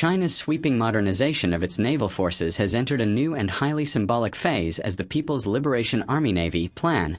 China's sweeping modernization of its naval forces has entered a new and highly symbolic phase as the People's Liberation Army Navy plan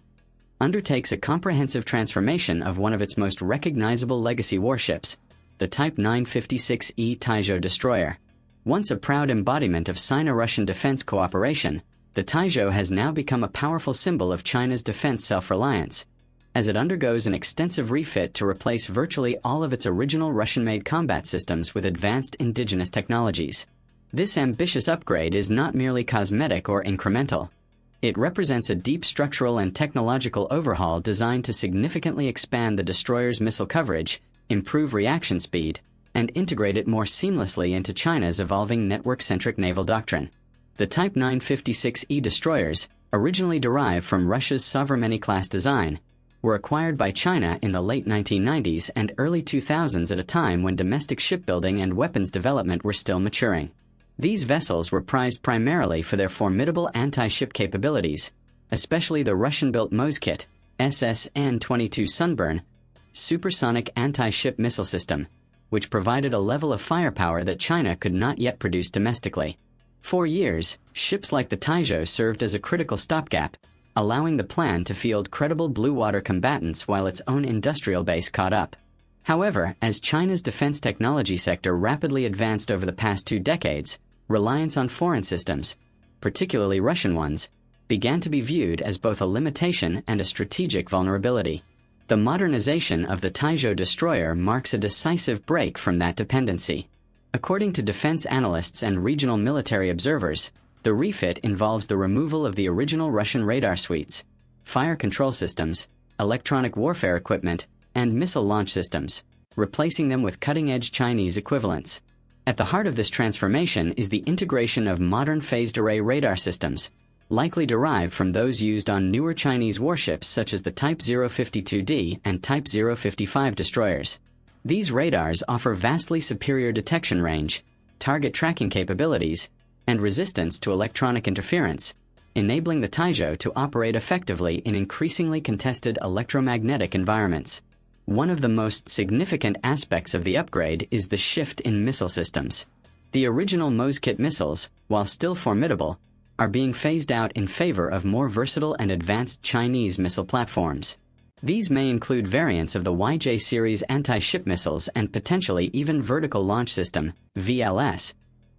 undertakes a comprehensive transformation of one of its most recognizable legacy warships, the Type 956E Taizhou destroyer. Once a proud embodiment of Sino-Russian defense cooperation, the Taizhou has now become a powerful symbol of China's defense self-reliance, as it undergoes an extensive refit to replace virtually all of its original Russian-made combat systems with advanced indigenous technologies. This ambitious upgrade is not merely cosmetic or incremental. It represents a deep structural and technological overhaul designed to significantly expand the destroyer's missile coverage, improve reaction speed, and integrate it more seamlessly into China's evolving network-centric naval doctrine. The Type 956E destroyers, originally derived from Russia's Sovremeny-class design, were acquired by China in the late 1990s and early 2000s at a time when domestic shipbuilding and weapons development were still maturing. These vessels were prized primarily for their formidable anti-ship capabilities, especially the Russian-built Moskit, SSN-22 Sunburn, supersonic anti-ship missile system, which provided a level of firepower that China could not yet produce domestically. For years, ships like the Taizhou served as a critical stopgap, allowing the plan to field credible blue-water combatants while its own industrial base caught up. However, as China's defense technology sector rapidly advanced over the past 2 decades, reliance on foreign systems, particularly Russian ones, began to be viewed as both a limitation and a strategic vulnerability. The modernization of the Taizhou destroyer marks a decisive break from that dependency. According to defense analysts and regional military observers, the refit involves the removal of the original Russian radar suites, fire control systems, electronic warfare equipment, and missile launch systems, replacing them with cutting-edge Chinese equivalents. At the heart of this transformation is the integration of modern phased array radar systems, likely derived from those used on newer Chinese warships such as the Type 052D and Type 055 destroyers. These radars offer vastly superior detection range, target tracking capabilities, and resistance to electronic interference, enabling the Taizhou to operate effectively in increasingly contested electromagnetic environments. One of the most significant aspects of the upgrade is the shift in missile systems. The original Moskit missiles, while still formidable, are being phased out in favor of more versatile and advanced Chinese missile platforms. These may include variants of the YJ series anti-ship missiles and potentially even vertical launch system, VLS,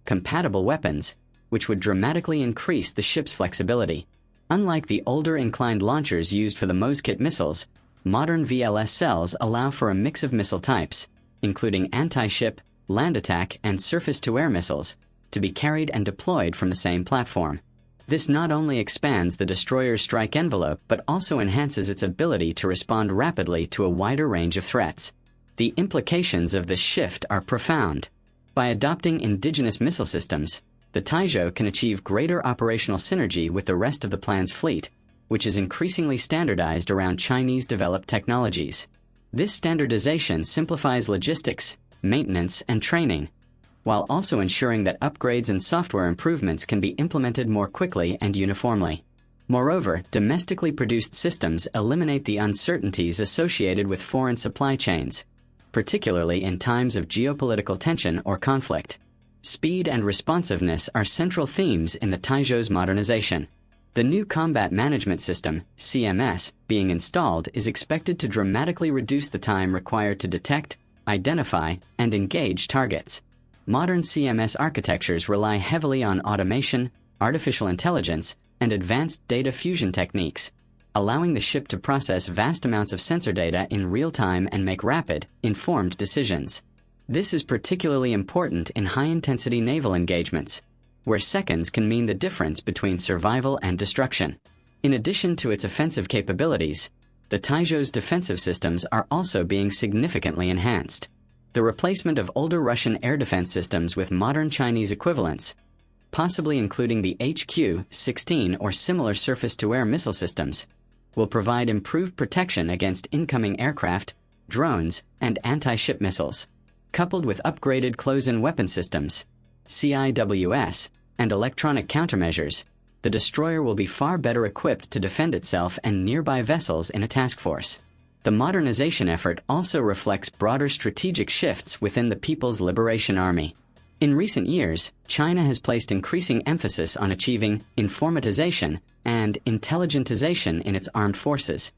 compatible weapons, which would dramatically increase the ship's flexibility. Unlike the older inclined launchers used for the Moskit missiles, modern VLS cells allow for a mix of missile types, including anti-ship, land attack, and surface-to-air missiles, to be carried and deployed from the same platform. This not only expands the destroyer's strike envelope but also enhances its ability to respond rapidly to a wider range of threats. The implications of this shift are profound. By adopting indigenous missile systems, the Taizhou can achieve greater operational synergy with the rest of the plan's fleet, which is increasingly standardized around Chinese-developed technologies. This standardization simplifies logistics, maintenance, and training, while also ensuring that upgrades and software improvements can be implemented more quickly and uniformly. Moreover, domestically produced systems eliminate the uncertainties associated with foreign supply chains, particularly in times of geopolitical tension or conflict. Speed and responsiveness are central themes in the Taizhou's modernization. The new Combat Management System, CMS, being installed is expected to dramatically reduce the time required to detect, identify, and engage targets. Modern CMS architectures rely heavily on automation, artificial intelligence, and advanced data fusion techniques, allowing the ship to process vast amounts of sensor data in real time and make rapid, informed decisions. This is particularly important in high-intensity naval engagements, where seconds can mean the difference between survival and destruction. In addition to its offensive capabilities, the Taizhou's defensive systems are also being significantly enhanced. The replacement of older Russian air defense systems with modern Chinese equivalents, possibly including the HQ-16 or similar surface-to-air missile systems, will provide improved protection against incoming aircraft, drones, and anti-ship missiles. Coupled with upgraded close-in weapon systems, CIWS, and electronic countermeasures, the destroyer will be far better equipped to defend itself and nearby vessels in a task force. The modernization effort also reflects broader strategic shifts within the People's Liberation Army. In recent years, China has placed increasing emphasis on achieving informatization and intelligentization in its armed forces,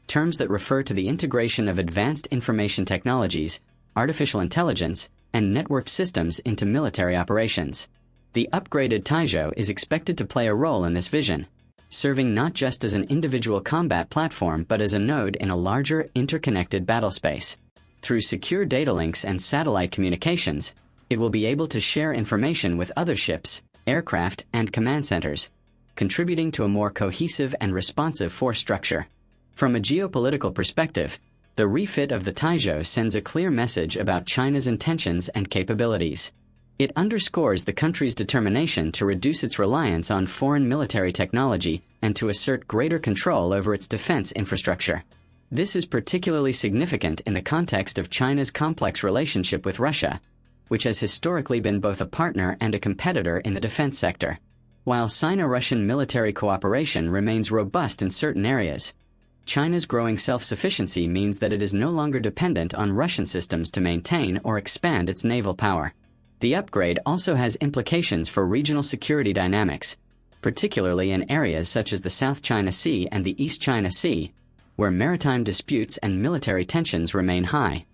terms that refer to the integration of advanced information technologies, artificial intelligence, and networked systems into military operations. The upgraded Taizhou is expected to play a role in this vision, serving not just as an individual combat platform but as a node in a larger, interconnected battlespace. Through secure data links and satellite communications, it will be able to share information with other ships, aircraft, and command centers, contributing to a more cohesive and responsive force structure. From a geopolitical perspective, the refit of the Taizhou sends a clear message about China's intentions and capabilities. It underscores the country's determination to reduce its reliance on foreign military technology and to assert greater control over its defense infrastructure. This is particularly significant in the context of China's complex relationship with Russia, which has historically been both a partner and a competitor in the defense sector. While Sino-Russian military cooperation remains robust in certain areas, China's growing self-sufficiency means that it is no longer dependent on Russian systems to maintain or expand its naval power. The upgrade also has implications for regional security dynamics, particularly in areas such as the South China Sea and the East China Sea, where maritime disputes and military tensions remain high.